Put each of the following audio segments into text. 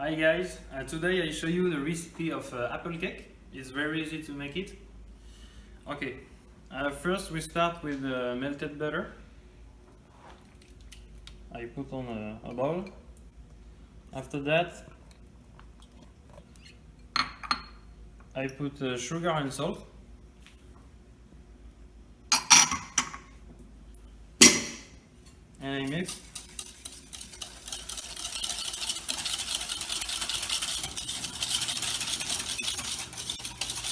Hi guys, today I show you the recipe of apple cake. It's very easy to make it. Okay, first we start with melted butter. I put on a bowl. After that I put sugar and salt. And I mix.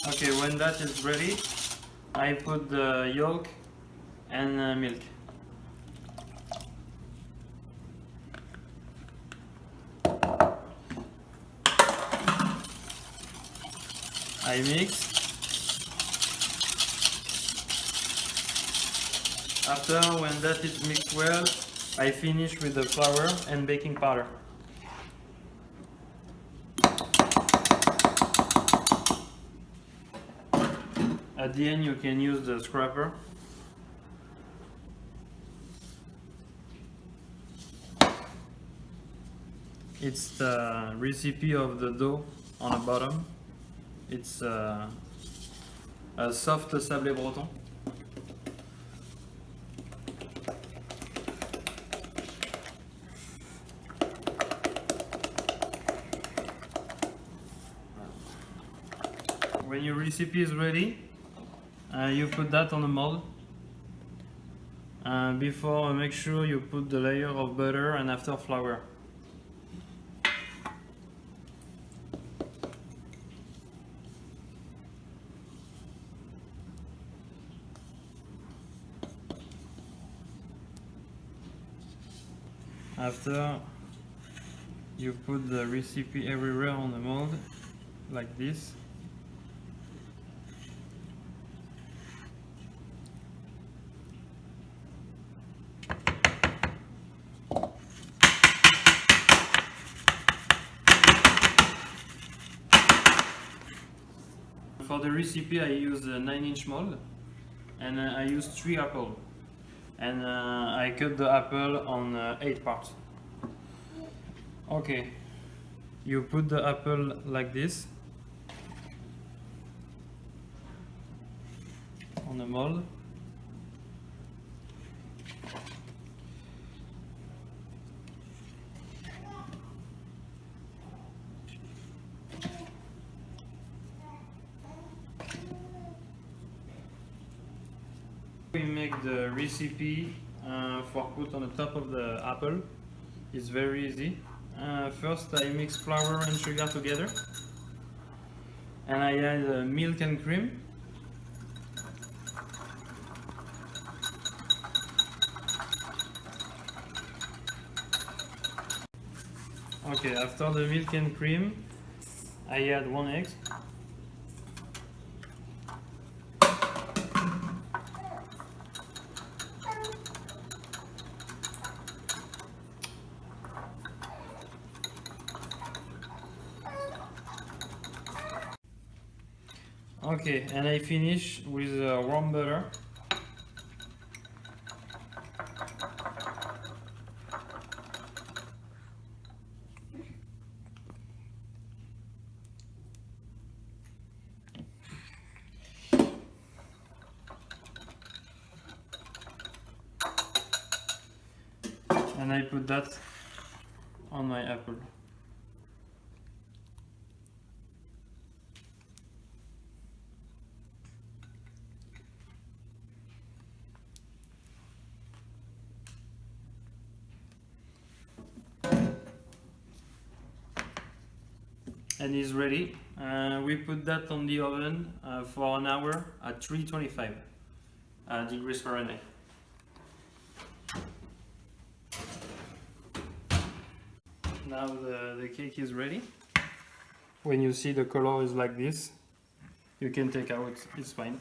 Okay, when that is ready, I put the yolk and milk. I mix. After, when that is mixed well, I finish with the flour and baking powder. At the end you can use the scraper. It's the recipe of the dough on the bottom. It's a soft sablé breton. When your recipe is ready, you put that on a mold. Before, make sure you put the layer of butter and after flour. After, you put the recipe everywhere on the mold, like this. For the recipe I use a 9-inch mold and I use 3 apples. And I cut the apple on 8 parts. Okay, you put the apple like this on the mold. We make the recipe for put on the top of the apple. It's very easy. First I mix flour and sugar together and I add milk and cream. Okay, after the milk and cream I add 1 egg. Okay, and I finish with warm butter. And I put that on my apple. And it's ready. We put that on the oven for an hour at 325 degrees Fahrenheit. Now the cake is ready. When you see the color is like this, you can take out, it's fine.